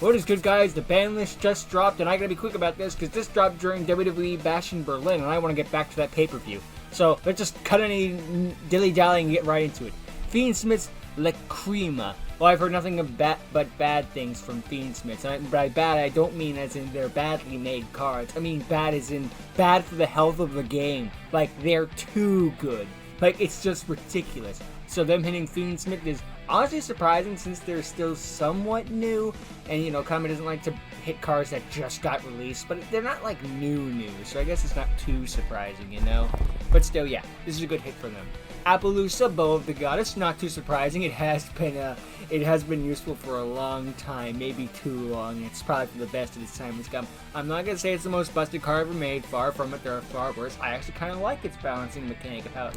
What is good, guys? The Banlist just dropped, and I gotta be quick about this because this dropped during WWE Bash in Berlin, and I want to get back to that pay-per-view. So let's just cut any dilly-dally and get right into it. Fiend Smith's La Crema. Well, I've heard nothing but bad things from Fiend Smiths. And by bad, I don't mean as in they're badly made cards. I mean bad as in bad for the health of the game. Like, they're too good. Like, it's just ridiculous. So them hitting Fiend Smith is honestly surprising since they're still somewhat new. And, you know, Kami doesn't like to hit cards that just got released. But they're not, like, new. So I guess it's not too surprising, you know? But still, yeah, this is a good hit for them. Appaloosa, Bow of the Goddess, not too surprising. It has been useful for a long time, maybe too long. It's probably for the best of its time has come. I'm not gonna say it's the most busted card ever made. Far from it. There are far worse. I actually kind of like its balancing mechanic of how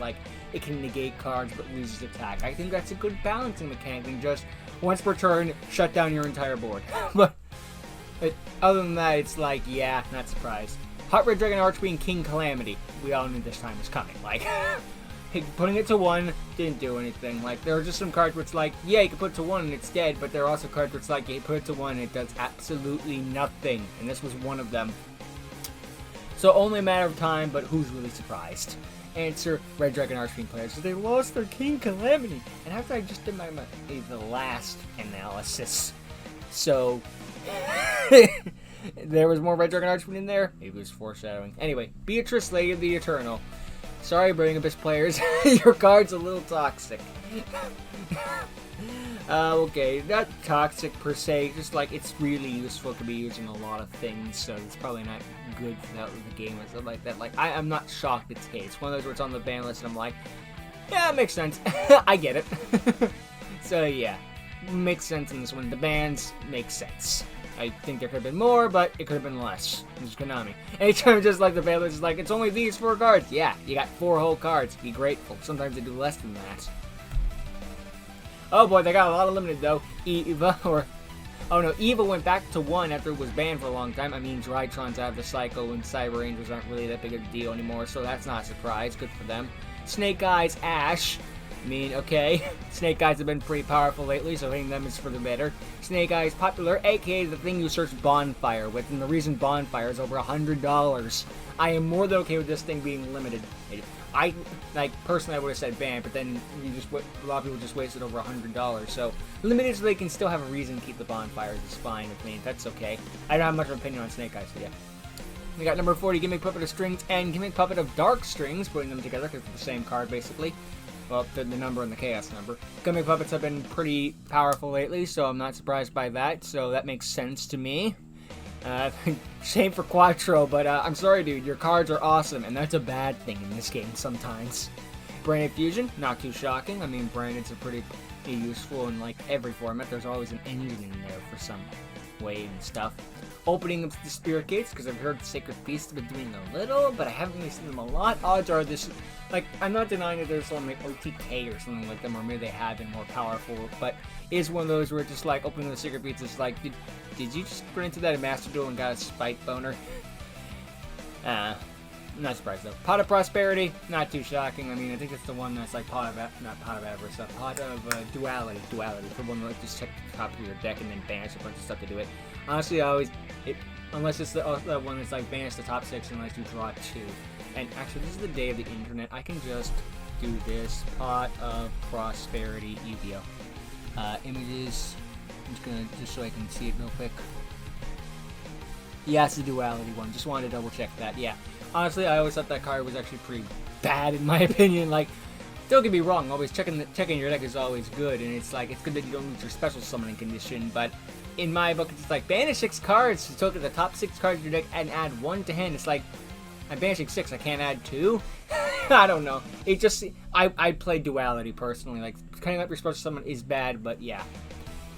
it can negate cards but loses attack. I think that's a good balancing mechanic than just once per turn shut down your entire board. but other than that, it's like, yeah, not surprised. Hot Red Dragon Archqueen King Calamity. We all knew this time was coming. Like. Putting it to 1 didn't do anything. Like, there are just some cards where it's like, yeah, you can put it to 1 and it's dead, but there are also cards where it's like, yeah, you put it to 1 and it does absolutely nothing. And this was one of them. So only a matter of time, but who's really surprised? Answer, Red Dragon Archqueen players. So they lost their King Calamity. And after I just did the last analysis. So there was more Red Dragon Archqueen in there. Maybe it was foreshadowing. Anyway, Beatrice, Lady of the Eternal. Sorry, Bring Abyss players, your card's a little toxic. Okay, not toxic per se, just like it's really useful to be used in a lot of things, so it's probably not good for the game and stuff like that. Like, I'm not shocked it's hit. It's one of those where it's on the ban list and I'm like, yeah, it makes sense. I get it. So yeah, makes sense in this one. The bans make sense. I think there could have been more, but it could have been less. It's Konami. Anytime just like the Baylor is like, it's only these 4 cards. Yeah, you got 4 whole cards. Be grateful. Sometimes they do less than that. Oh boy, they got a lot of limited though. Eva, oh no, Eva went back to 1 after it was banned for a long time. I mean, Drytron's out of the cycle and Cyber Rangers aren't really that big of a deal anymore, so that's not a surprise. Good for them. Snake Eyes, Ash. I mean, okay, Snake Eyes have been pretty powerful lately, so hitting them is for the better. Snake Eyes popular, aka the thing you search Bonfire with, and the reason Bonfire is over $100. I am more than okay with this thing being limited. Personally, I would have said ban, but then a lot of people just wasted over $100. So, limited so they can still have a reason to keep the Bonfires is fine with me. That's okay. I don't have much of an opinion on Snake Eyes, so yeah. We got number 40, Gimmick Puppet of Strings, and Gimmick Puppet of Dark Strings, putting them together because it's the same card, basically. Well, the number and the chaos number. Gimmick Puppets have been pretty powerful lately, so I'm not surprised by that, so that makes sense to me. Shame for Quattro, but I'm sorry, dude, your cards are awesome, and that's a bad thing in this game sometimes. Branded Fusion, not too shocking. I mean, Brandeds are pretty useful in, like, every format. There's always an engine in there for some way and stuff. Opening up the Spirit Gates, because I've heard Sacred Beasts have been doing a little, but I haven't really seen them a lot. Odds are this, like, I'm not denying that there's some, like, OTK or something like them, or maybe they have been more powerful, but it is one of those where it's just, like, opening the Sacred Beasts is like, did you just run into that Master Duel and got a spike boner? Not surprised, though. Pot of Prosperity, not too shocking. I mean, I think it's the one that's, like, Pot of Duality. Duality, for one that, like, just check the top of your deck and then banish a bunch of stuff to do it. Honestly, unless it's the one that's like banish the top 6 unless you draw 2. And actually, this is the day of the internet. I can just do this. Pot of Prosperity EVO. Images. I'm just gonna so I can see it real quick. Yeah, it's the Duality one. Just wanted to double check that. Yeah. Honestly, I always thought that card was actually pretty bad in my opinion. Like, don't get me wrong. Always checking your deck is always good, and it's like it's good that you don't lose your special summoning condition, but. In my book, it's like, banish 6 cards to look at the top 6 cards of your deck and add 1 to hand. It's like, I'm banishing 6, I can't add 2? I don't know. It just, I play Duality personally. Like, cutting up your special summon is bad, but yeah.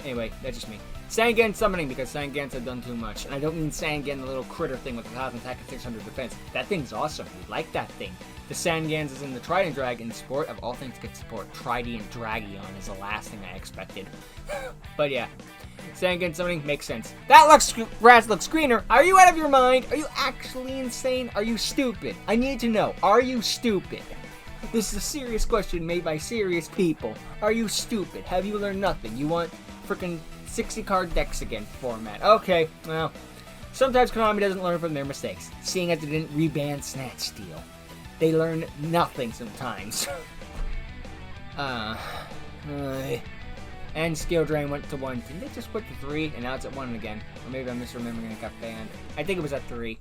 Anyway, that's just me. Sangan summoning, because Sangans have done too much. And I don't mean Sangan, the little critter thing with 1,000 attack and 600 defense. That thing's awesome. We like that thing. The Sangans is in the Trident Dragon support. Of all things get support, Trident Dragion is the last thing I expected. But yeah. Sangan summoning makes sense. That grass looks greener. Are you out of your mind? Are you actually insane? Are you stupid? I need to know. Are you stupid? This is a serious question made by serious people. Are you stupid? Have you learned nothing? You want freaking 60 card decks again format. Okay, well, sometimes Konami doesn't learn from their mistakes, seeing as they didn't reban Snatch Steal. They learn nothing sometimes. And Skill Drain went to 1. Didn't they just put to 3? And now it's at 1 again. Or maybe I'm misremembering and it got banned. I think it was at 3.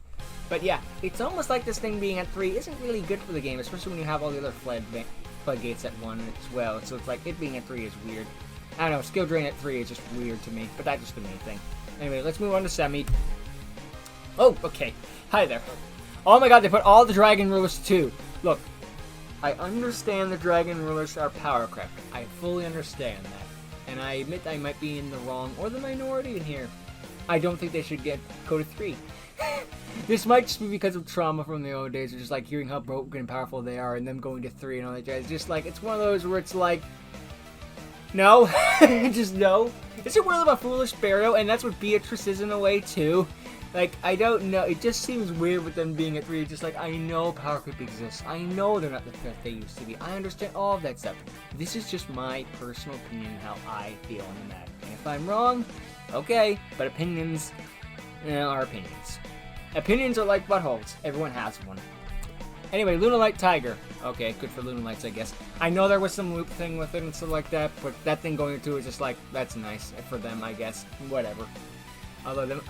But yeah, it's almost like this thing being at 3 isn't really good for the game, especially when you have all the other floodgates at 1 as well. So it's like, it being at 3 is weird. I don't know, Skill Drain at 3 is just weird to me, but that's just the main thing. Anyway, let's move on to Semi. Oh, okay. Hi there. Oh my god, they put all the Dragon Rulers to 2. Look, I understand the Dragon Rulers are power crept. I fully understand that. And I admit I might be in the wrong or the minority in here. I don't think they should go to 3. This might just be because of trauma from the old days, or just like hearing how broken and powerful they are and them going to 3 and all that jazz. Just like, it's one of those where it's like, no. Just no. It's a world of a foolish burial, and that's what Beatrice is in a way too. Like, I don't know. It just seems weird with them being at 3. Just like, I know power creep exists. I know they're not the threat they used to be. I understand all of that stuff. This is just my personal opinion how I feel on the matter. And if I'm wrong, okay. But opinions are opinions. Opinions are like buttholes. Everyone has one. Anyway, Lunalight Tiger. Okay, good for Lunalights, I guess. I know there was some loop thing with it and stuff like that, but that thing going to is just like, that's nice for them, I guess. Whatever. Although,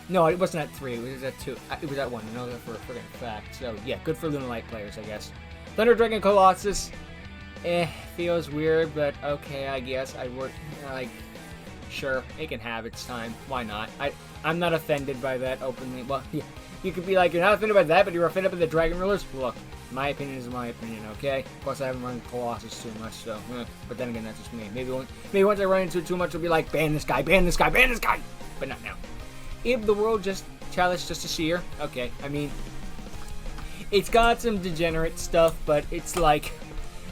no, it wasn't at 3. It was at 2. It was at 1. I know that for a friggin' fact. So, yeah, good for Lunalight players, I guess. Thunder Dragon Colossus. Feels weird, but okay, I guess. I would, like, sure, it can have its time. Why not? I'm not offended by that openly. Well, yeah, you could be like, you're not offended by that, but you're offended by the Dragon Rulers? Look, my opinion is my opinion, okay? Plus, I haven't run Colossus too much, so, but then again, that's just me. Maybe once I run into it too much, I'll be like, ban this guy, ban this guy, ban this guy! But not now. If the world just challenged just a sheer, okay, I mean, it's got some degenerate stuff, but it's like,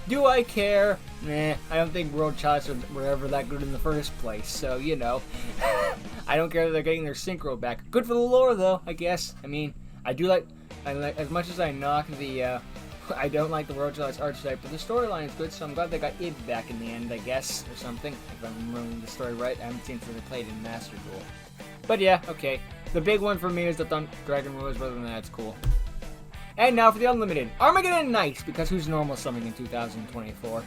do I care? Nah, I don't think World Challenge were ever that good in the first place, so, you know. I don't care that they're getting their synchro back. Good for the lore, though, I guess. I mean, I like, as much as I knock the, I don't like the World Challenge archetype, but the storyline is good, so I'm glad they got Ib back in the end, I guess, or something. If I'm remembering the story right, I haven't seen it since I played in Master Duel. But yeah, okay. The big one for me is the Dragon Rulers, but other than that, it's cool. And now for the Unlimited. Armageddon Knights, because who's normal summoning in 2024?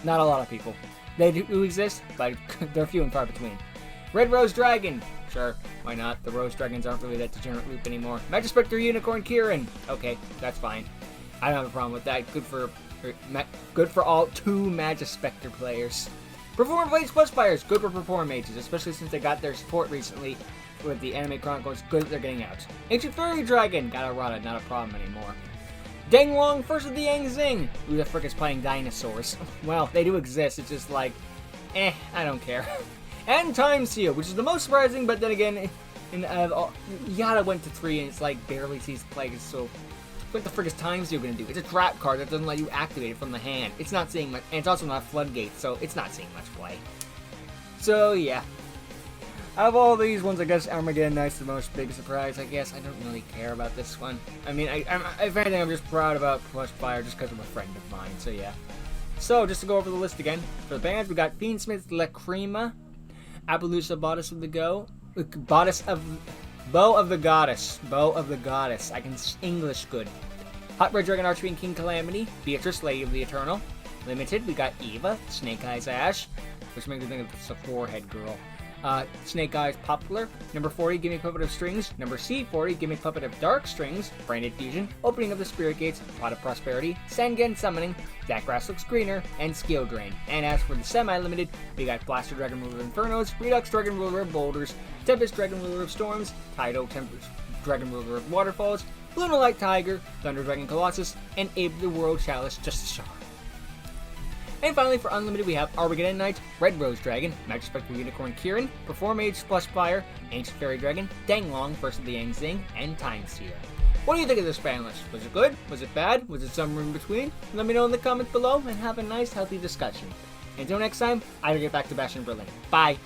Not a lot of people. They do exist, but they're few and far between. Red Rose Dragon. Sure, why not? The Rose Dragons aren't really that degenerate loop anymore. Magispectre Unicorn Kieran. Okay, that's fine. I don't have a problem with that. Good for all 2 Magispectre players. Perform Blades Plus Fires. Good for Perform Mages, especially since they got their support recently with the Anime Chronicles. Good that they're getting out. Ancient Fairy Dragon. Got eroded, not a problem anymore. Danglong, First of the Yang Zing. Who the frick is playing dinosaurs? Well, they do exist. It's just like, I don't care. And Time Seal, which is the most surprising, but then again, Yada went to 3 and it's like barely sees play. So, what the frick is Time Seal gonna do? It's a trap card that doesn't let you activate it from the hand. It's not seeing much, and it's also not Floodgate, so it's not seeing much play. So, yeah. Out of all these ones, I guess Armageddon Knight's the most big surprise, I guess. I don't really care about this one. I mean, if anything, I'm just proud about Plush Fire just because I'm a friend of mine, so yeah. So, just to go over the list again. For the bands, we got Fiendsmith Lacrima, Appaloosa Bodice of the Bow of the Goddess. I can English good. Hot Red Dragon Archfiend King Calamity, Beatrice Lady of the Eternal. Limited, we got Eva, Snake Eyes Ash, which makes me think of the forehead girl. Snake Eyes Poplar. Number 40, Gimmick Puppet of Strings. Number C40, Gimmick Puppet of Dark Strings. Branded Fusion. Opening of the Spirit Gates. Pot of Prosperity. Sangen Summoning. That Grass Looks Greener. And Skill Drain. And as for the semi-limited, we got Blaster Dragon Ruler of Infernos. Redux Dragon Ruler of Boulders. Tempest Dragon Ruler of Storms. Tidal Tempest Dragon Ruler of Waterfalls. Lunalight Tiger. Thunder Dragon Colossus. And Abe the World Chalice Just a Shard. And finally, for Unlimited, we have Armageddon Knight, Red Rose Dragon, Magispectre Unicorn Kieran, Perform Mage Splash Fire, Ancient Fairy Dragon, Danglong, First of the Yang Zing, and Time Seer. What do you think of this ban list? Was it good? Was it bad? Was it somewhere in between? Let me know in the comments below and have a nice, healthy discussion. Until next time, I will get back to Bastion Berlin. Bye!